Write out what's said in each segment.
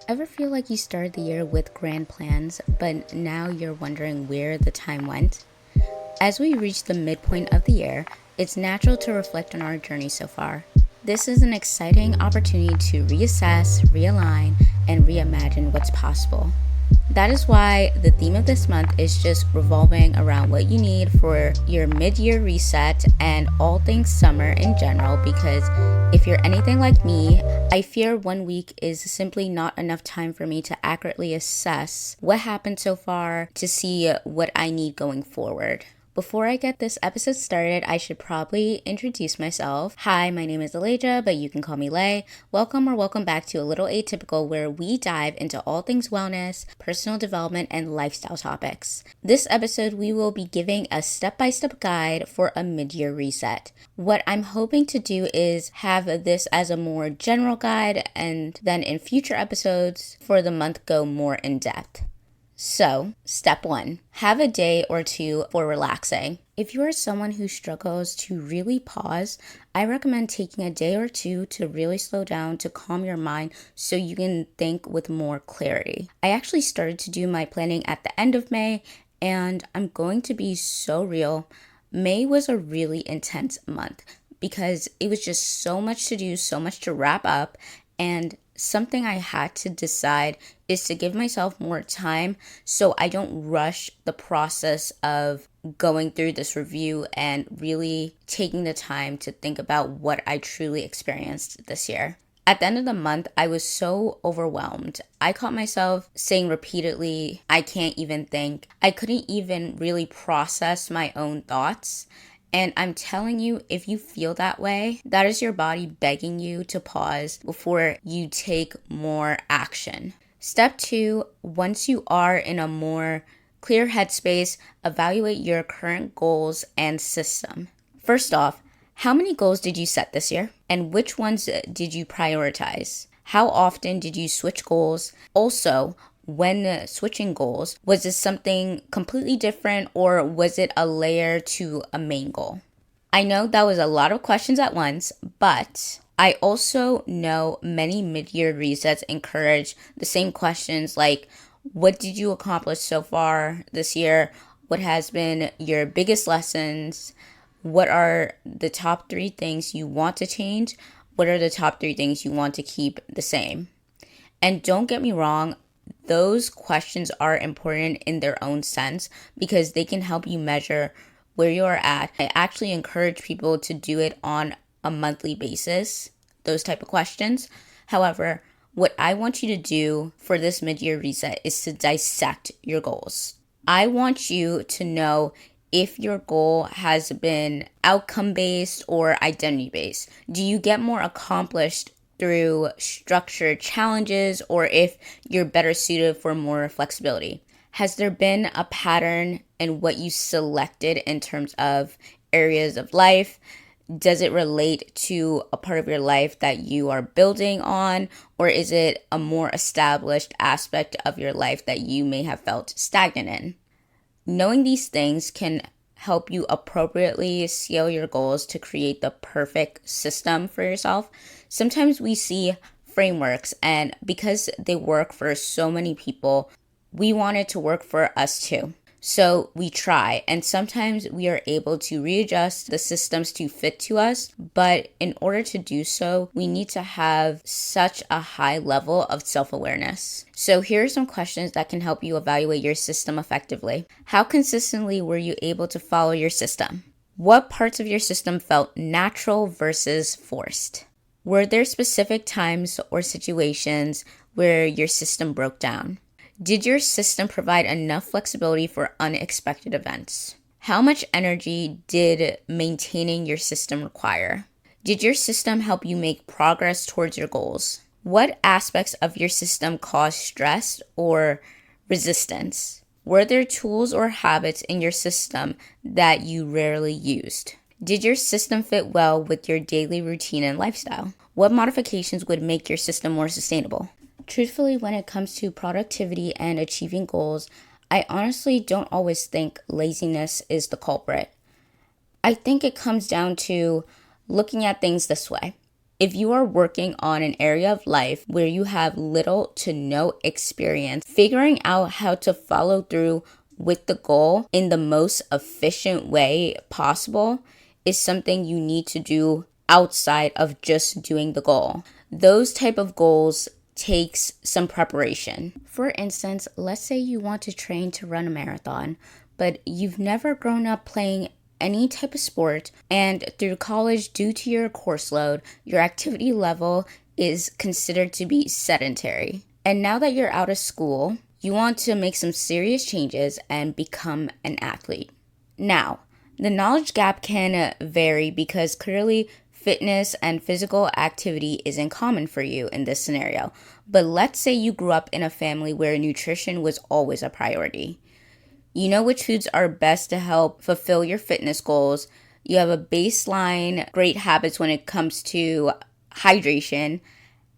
Ever feel like you started the year with grand plans, but now you're wondering where the time went? As we reach the midpoint of the year, it's natural to reflect on our journey so far. This is an exciting opportunity to reassess, realign, and reimagine what's possible. That is why the theme of this month is just revolving around what you need for your mid-year reset and all things summer in general, because if you're anything like me, I fear 1 week is simply not enough time for me to accurately assess what happened so far to see what I need going forward. Before I get this episode started, I should probably introduce myself. Hi, my name is Elijah, but you can call me Lay. Welcome back to A Little Atypical, where we dive into all things wellness, personal development, and lifestyle topics. This episode, we will be giving a step-by-step guide for a mid-year reset. What I'm hoping to do is have this as a more general guide, and then in future episodes for the month go more in depth. So, step 1, have a day or two for relaxing. If you are someone who struggles to really pause, I recommend taking a day or two to really slow down to calm your mind so you can think with more clarity. I actually started to do my planning at the end of May, and I'm going to be so real. May was a really intense month because it was just so much to do, so much to wrap up, and something I had to decide is to give myself more time so I don't rush the process of going through this review and really taking the time to think about what I truly experienced this year. At the end of the month, I was so overwhelmed. I caught myself saying repeatedly, I can't even think. I couldn't even really process my own thoughts. And I'm telling you, if you feel that way, that is your body begging you to pause before you take more action. Step 2, once you are in a more clear headspace, evaluate your current goals and system. First off, how many goals did you set this year? And which ones did you prioritize? How often did you switch goals? Also, when switching goals, was this something completely different or was it a layer to a main goal? I know that was a lot of questions at once, but I also know many mid-year resets encourage the same questions like, what did you accomplish so far this year? What has been your biggest lessons? What are the top 3 things you want to change? What are the top 3 things you want to keep the same? And don't get me wrong, those questions are important in their own sense because they can help you measure where you are at. I actually encourage people to do it on a monthly basis, those type of questions. However, what I want you to do for this mid-year reset is to dissect your goals. I want you to know if your goal has been outcome-based or identity-based. Do you get more accomplished through structured challenges, or if you're better suited for more flexibility? Has there been a pattern in what you selected in terms of areas of life? Does it relate to a part of your life that you are building on, or is it a more established aspect of your life that you may have felt stagnant in? Knowing these things can help you appropriately scale your goals to create the perfect system for yourself. Sometimes we see frameworks, and because they work for so many people, we want it to work for us too. So we try, and sometimes we are able to readjust the systems to fit to us, but in order to do so, we need to have such a high level of self-awareness. So here are some questions that can help you evaluate your system effectively. How consistently were you able to follow your system? What parts of your system felt natural versus forced? Were there specific times or situations where your system broke down? Did your system provide enough flexibility for unexpected events? How much energy did maintaining your system require? Did your system help you make progress towards your goals? What aspects of your system caused stress or resistance? Were there tools or habits in your system that you rarely used? Did your system fit well with your daily routine and lifestyle? What modifications would make your system more sustainable? Truthfully, when it comes to productivity and achieving goals, I honestly don't always think laziness is the culprit. I think it comes down to looking at things this way. If you are working on an area of life where you have little to no experience, figuring out how to follow through with the goal in the most efficient way possible is something you need to do outside of just doing the goal. Those type of goals takes some preparation. For instance, let's say you want to train to run a marathon, but you've never grown up playing any type of sport, and through college, due to your course load, your activity level is considered to be sedentary. And now that you're out of school, you want to make some serious changes and become an athlete. Now, the knowledge gap can vary because clearly fitness and physical activity isn't common for you in this scenario. But let's say you grew up in a family where nutrition was always a priority. You know which foods are best to help fulfill your fitness goals. You have a baseline great habits when it comes to hydration.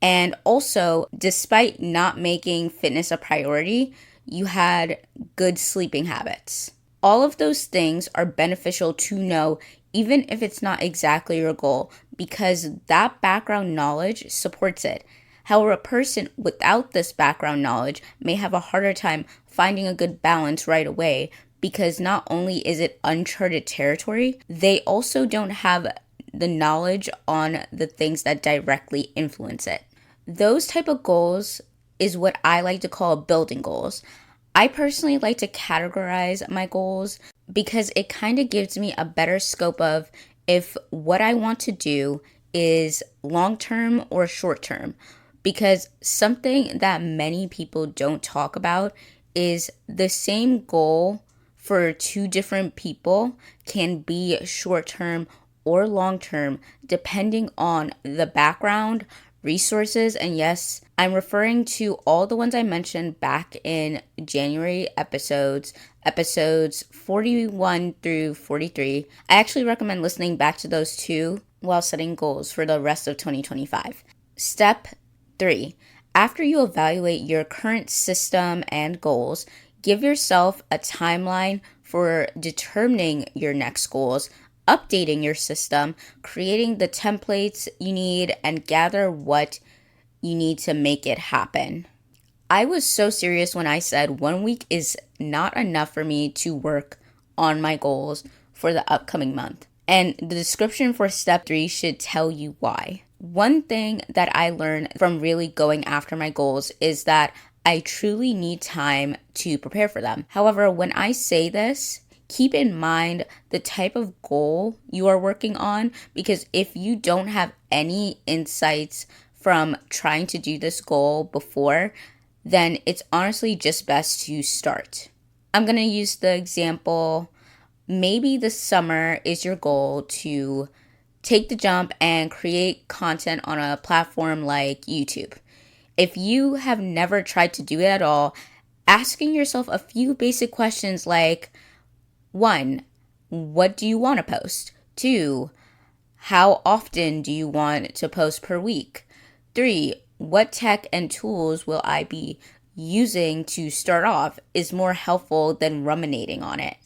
And also, despite not making fitness a priority, you had good sleeping habits. All of those things are beneficial to know, even if it's not exactly your goal, because that background knowledge supports it. However, a person without this background knowledge may have a harder time finding a good balance right away, because not only is it uncharted territory, they also don't have the knowledge on the things that directly influence it. Those type of goals is what I like to call building goals. I personally like to categorize my goals because it kind of gives me a better scope of if what I want to do is long-term or short-term. Because something that many people don't talk about is the same goal for two different people can be short-term or long-term depending on the background, resources, and yes, I'm referring to all the ones I mentioned back in January episodes 41 through 43. I actually recommend listening back to those two while setting goals for the rest of 2025. Step 3. After you evaluate your current system and goals, give yourself a timeline for determining your next goals, updating your system, creating the templates you need, and gather what you need to make it happen. I was so serious when I said 1 week is not enough for me to work on my goals for the upcoming month. And the description for step 3 should tell you why. One thing that I learned from really going after my goals is that I truly need time to prepare for them. However, when I say this, keep in mind the type of goal you are working on, because if you don't have any insights from trying to do this goal before, then it's honestly just best to start. I'm going to use the example, maybe this summer is your goal to take the jump and create content on a platform like YouTube. If you have never tried to do it at all, asking yourself a few basic questions like, 1, what do you want to post? 2, how often do you want to post per week? 3, what tech and tools will I be using to start off is more helpful than ruminating on it.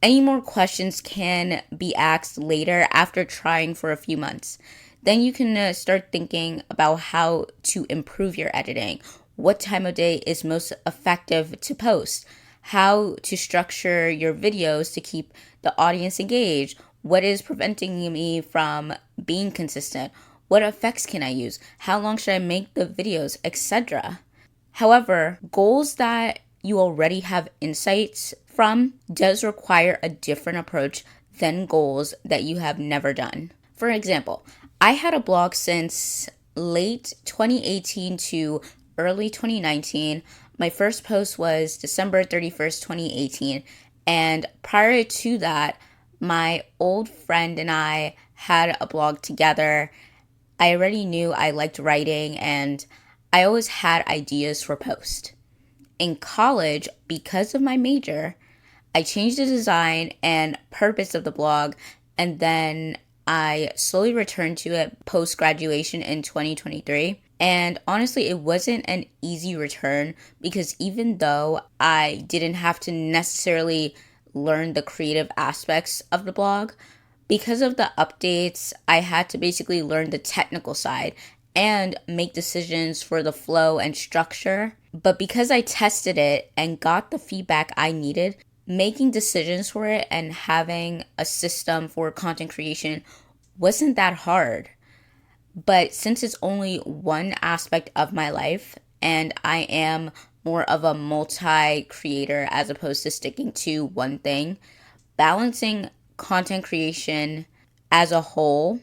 Any more questions can be asked later after trying for a few months. Then you can start thinking about how to improve your editing. What time of day is most effective to post? How to structure your videos to keep the audience engaged? What is preventing me from being consistent? What effects can I use? How long should I make the videos, etc.? However, goals that you already have insights from does require a different approach than goals that you have never done. For example, I had a blog since late 2018 to early 2019. My first post was December 31st, 2018. And prior to that, my old friend and I had a blog together. I already knew I liked writing and I always had ideas for posts. In college, because of my major, I changed the design and purpose of the blog, and then I slowly returned to it post-graduation in 2023. And honestly, it wasn't an easy return because even though I didn't have to necessarily learn the creative aspects of the blog, Because of the updates, I had to basically learn the technical side and make decisions for the flow and structure. But because I tested it and got the feedback I needed, making decisions for it and having a system for content creation wasn't that hard. But since it's only one aspect of my life and I am more of a multi creator as opposed to sticking to one thing, balancing content creation as a whole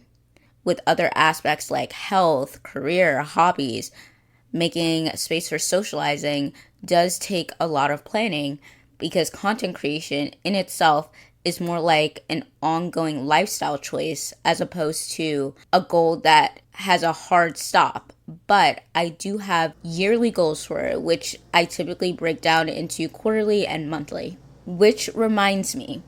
with other aspects like health, career, hobbies, making space for socializing does take a lot of planning because content creation in itself is more like an ongoing lifestyle choice as opposed to a goal that has a hard stop. But I do have yearly goals for it, which I typically break down into quarterly and monthly. Which reminds me,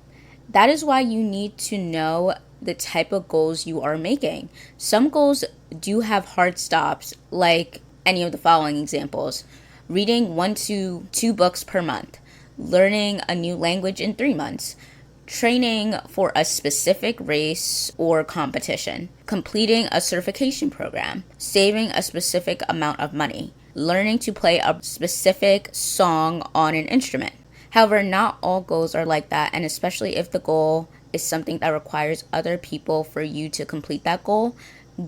that is why you need to know the type of goals you are making. Some goals do have hard stops, like any of the following examples: reading 1 to 2 books per month, learning a new language in 3 months, training for a specific race or competition, completing a certification program, saving a specific amount of money, learning to play a specific song on an instrument. However, not all goals are like that, and especially if the goal is something that requires other people for you to complete that goal,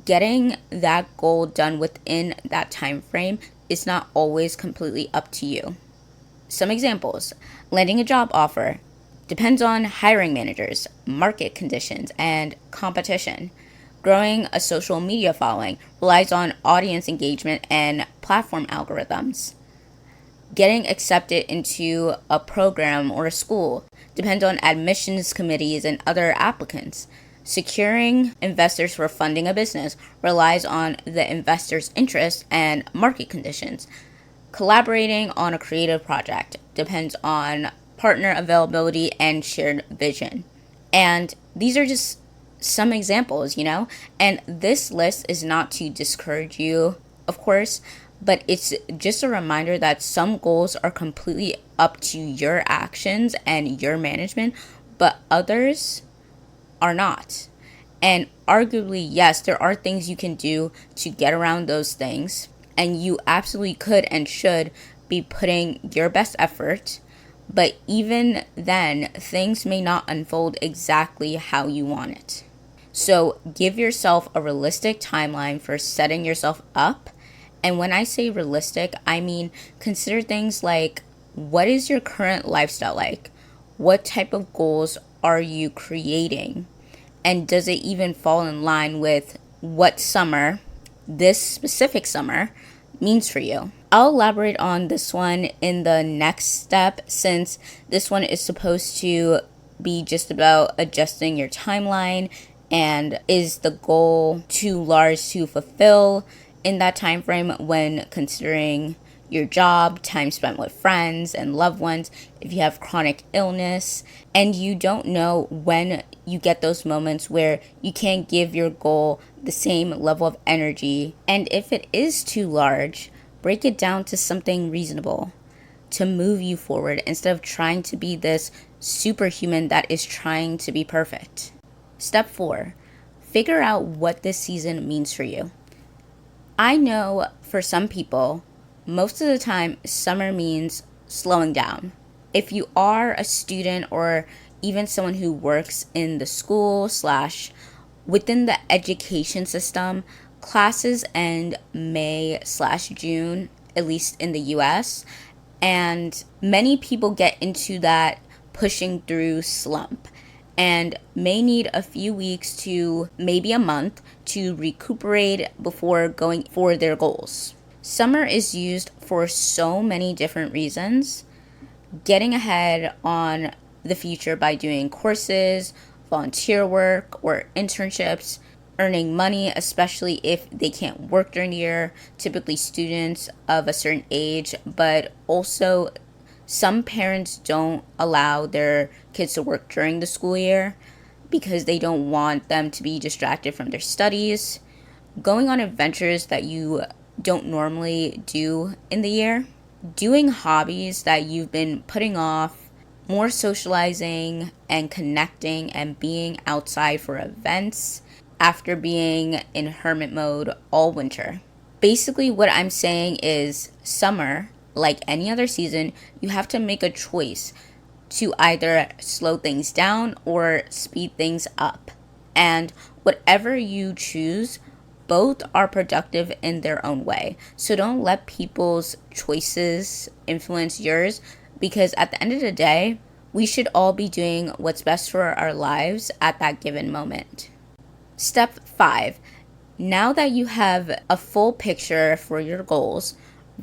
getting that goal done within that time frame is not always completely up to you. Some examples: landing a job offer depends on hiring managers, market conditions, and competition. Growing a social media following relies on audience engagement and platform algorithms. Getting accepted into a program or a school depends on admissions committees and other applicants. Securing investors for funding a business relies on the investor's interest and market conditions. Collaborating on a creative project depends on partner availability and shared vision. And these are just some examples, And this list is not to discourage you, of course, but it's just a reminder that some goals are completely up to your actions and your management, but others are not. And arguably, yes, there are things you can do to get around those things, and you absolutely could and should be putting your best effort. But even then, things may not unfold exactly how you want it. So give yourself a realistic timeline for setting yourself up. And when I say realistic, I mean consider things like, what is your current lifestyle like? What type of goals are you creating? And does it even fall in line with what summer, this specific summer, means for you? I'll elaborate on this one in the next step, since this one is supposed to be just about adjusting your timeline and is the goal too large to fulfill in that time frame when considering your job, time spent with friends and loved ones, if you have chronic illness, and you don't know when you get those moments where you can't give your goal the same level of energy. And if it is too large, break it down to something reasonable to move you forward instead of trying to be this superhuman that is trying to be perfect. Step 4, figure out what this season means for you. I know for some people, most of the time, summer means slowing down. If you are a student or even someone who works in the school / within the education system, classes end May/June, at least in the US, and many people get into that pushing through slump and may need a few weeks to maybe a month to recuperate before going for their goals. Summer is used for so many different reasons. Getting ahead on the future by doing courses, volunteer work, or internships, earning money, especially if they can't work during the year, typically students of a certain age, but also some parents don't allow their kids to work during the school year because they don't want them to be distracted from their studies. Going on adventures that you don't normally do in the year. Doing hobbies that you've been putting off more socializing and connecting and being outside for events after being in hermit mode all winter. Basically, what I'm saying is summer, like any other season, you have to make a choice to either slow things down or speed things up. And whatever you choose, both are productive in their own way. So don't let people's choices influence yours, because at the end of the day, we should all be doing what's best for our lives at that given moment. Step 5. Now that you have a full picture for your goals,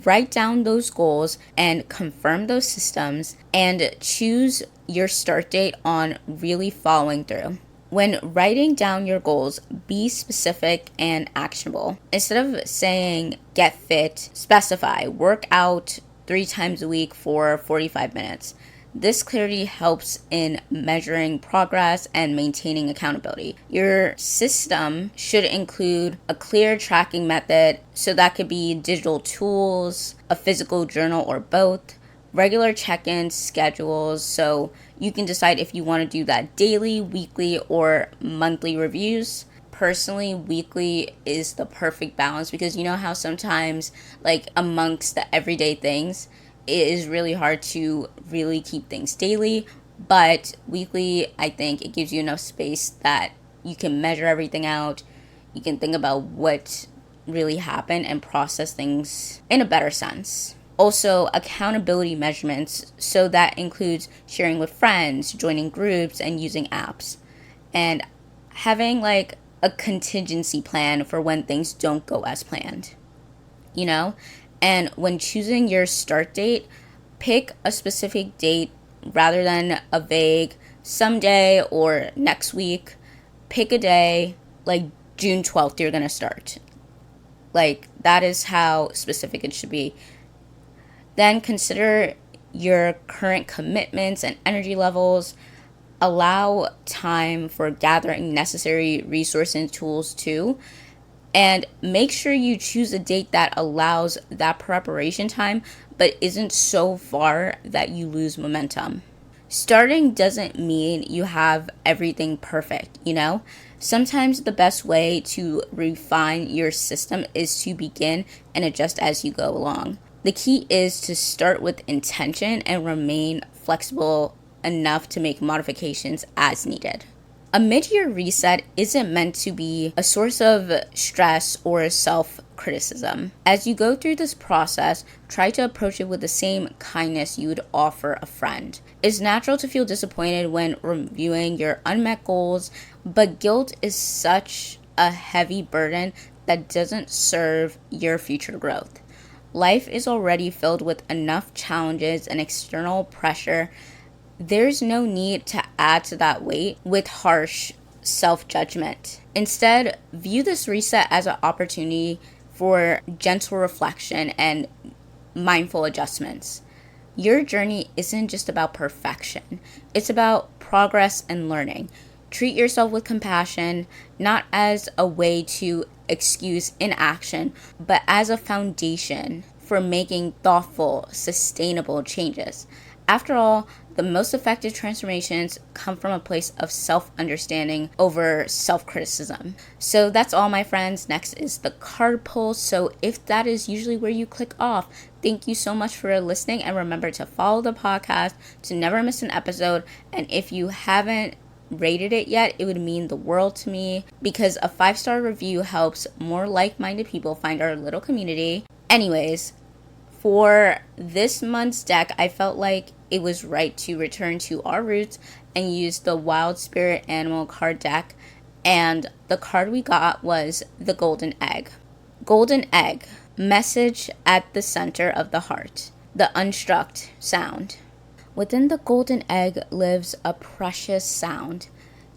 write down those goals and confirm those systems and choose your start date on really following through. When writing down your goals, be specific and actionable. Instead of saying get fit, specify work out 3 times a week for 45 minutes. This clarity helps in measuring progress and maintaining accountability. Your system should include a clear tracking method, so that could be digital tools, a physical journal, or both. Regular check-ins, schedules, so you can decide if you want to do that daily, weekly, or monthly reviews. Personally, weekly is the perfect balance, because you know how sometimes, like amongst the everyday things, it is really hard to really keep things daily, but weekly, I think it gives you enough space that you can measure everything out. You can think about what really happened and process things in a better sense. Also, accountability measurements, so that includes sharing with friends, joining groups, and using apps. And having like a contingency plan for when things don't go as planned, you know? And when choosing your start date, pick a specific date rather than a vague someday or next week. Pick a day, like June 12th, you're going to start. Like, that is how specific it should be. Then consider your current commitments and energy levels. Allow time for gathering necessary resources and tools too. And make sure you choose a date that allows that preparation time, but isn't so far that you lose momentum. Starting doesn't mean you have everything perfect, you know? Sometimes the best way to refine your system is to begin and adjust as you go along. The key is to start with intention and remain flexible enough to make modifications as needed. A mid-year reset isn't meant to be a source of stress or self-criticism. As you go through this process, try to approach it with the same kindness you would offer a friend. It's natural to feel disappointed when reviewing your unmet goals, but guilt is such a heavy burden that doesn't serve your future growth. Life is already filled with enough challenges and external pressure. There's no need to add to that weight with harsh self-judgment. Instead, view this reset as an opportunity for gentle reflection and mindful adjustments. Your journey isn't just about perfection. It's about progress and learning. Treat yourself with compassion, not as a way to excuse inaction, but as a foundation for making thoughtful, sustainable changes. After all, the most effective transformations come from a place of self-understanding over self-criticism. So that's all, my friends. Next is the card pull. So if that is usually where you click off, thank you so much for listening. And remember to follow the podcast to never miss an episode. And if you haven't rated it yet, it would mean the world to me, because a 5-star review helps more like-minded people find our little community. Anyways, for this month's deck, I felt like it was right to return to our roots and use the Wild Spirit Animal card deck. And the card we got was the Golden Egg. Golden Egg, message at the center of the heart, the unstruck sound. Within the golden egg lives a precious sound.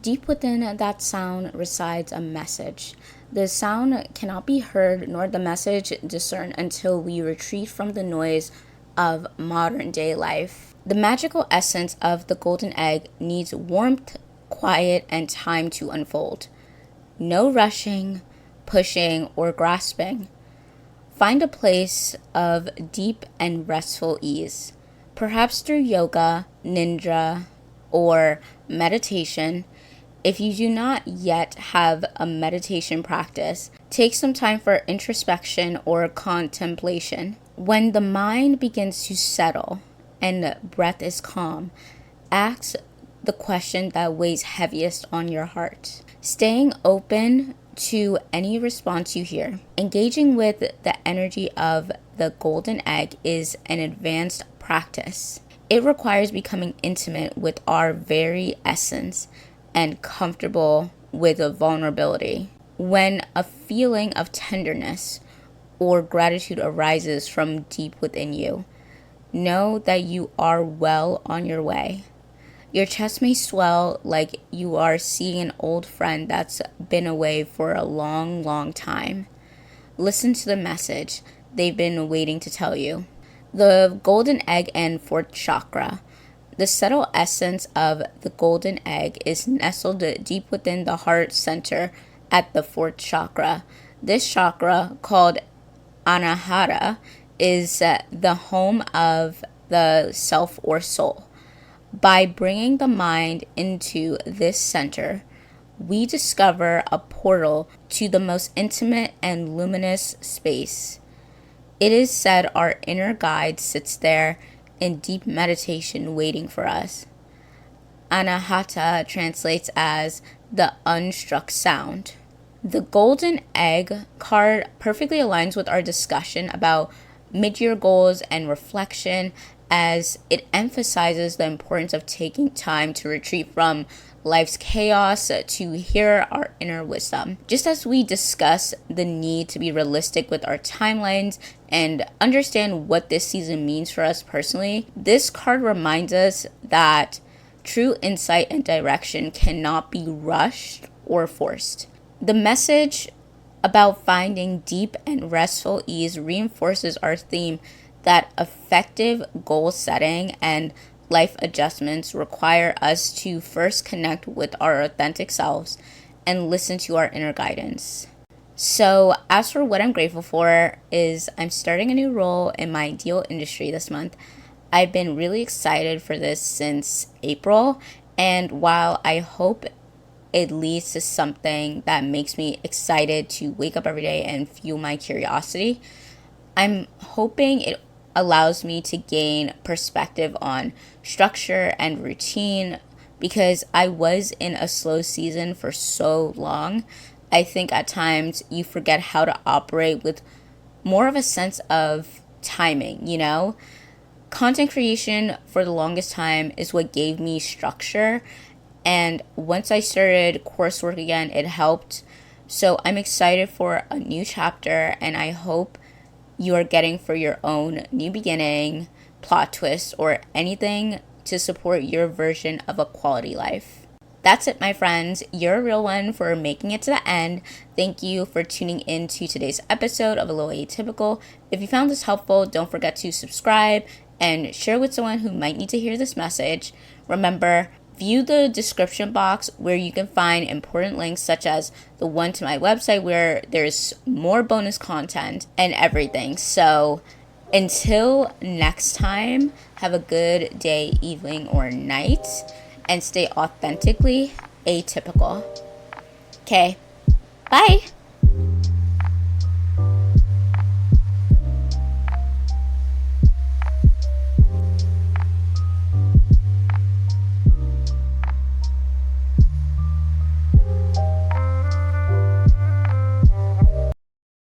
Deep within that sound resides a message. The sound cannot be heard nor the message discerned until we retreat from the noise of modern day life. The magical essence of the golden egg needs warmth, quiet, and time to unfold. No rushing, pushing, or grasping. Find a place of deep and restful ease. perhaps through yoga, ninja, or meditation. If you do not yet have a meditation practice, take some time for introspection or contemplation. When the mind begins to settle and the breath is calm, ask the question that weighs heaviest on your heart. Staying open to any response you hear. Engaging with the energy of the golden egg is an advanced practice. It requires becoming intimate with our very essence and comfortable with a vulnerability. When a feeling of tenderness or gratitude arises from deep within you, know that you are well on your way. Your chest may swell like you are seeing an old friend that's been away for a long, long time. Listen to the message they've been waiting to tell you. The golden egg and fourth chakra. The subtle essence of the golden egg is nestled deep within the heart center at the fourth chakra. This chakra, called anahata, is the home of the self or soul. By bringing the mind into this center, we discover a portal to the most intimate and luminous space. It is said our inner guide sits there in deep meditation waiting for us. Anahata translates as the unstruck sound. The golden egg card perfectly aligns with our discussion about mid-year goals and reflection, as it emphasizes the importance of taking time to retreat from life's chaos to hear our inner wisdom. Just as we discuss the need to be realistic with our timelines and understand what this season means for us personally, this card reminds us that true insight and direction cannot be rushed or forced. The message about finding deep and restful ease reinforces our theme that effective goal setting and life adjustments require us to first connect with our authentic selves and listen to our inner guidance. So, as for what I'm grateful for is I'm starting a new role in my ideal industry this month. I've been really excited for this since April, and while I hope it leads to something that makes me excited to wake up every day and fuel my curiosity, I'm hoping it allows me to gain perspective on structure and routine, because I was in a slow season for so long. I think at times you forget how to operate with more of a sense of timing, you know? Content creation for the longest time is what gave me structure, and once I started coursework again, it helped. So I'm excited for a new chapter, and I hope you are getting for your own new beginning, plot twist, or anything to support your version of a quality life. That's it, my friends. You're a real one for making it to the end. Thank you for tuning in to today's episode of A Little Atypical. If you found this helpful, don't forget to subscribe and share with someone who might need to hear this message. Remember, view the description box where you can find important links such as the one to my website where there's more bonus content and everything. So until next time, have a good day, evening, or night, and stay authentically atypical. Okay, bye.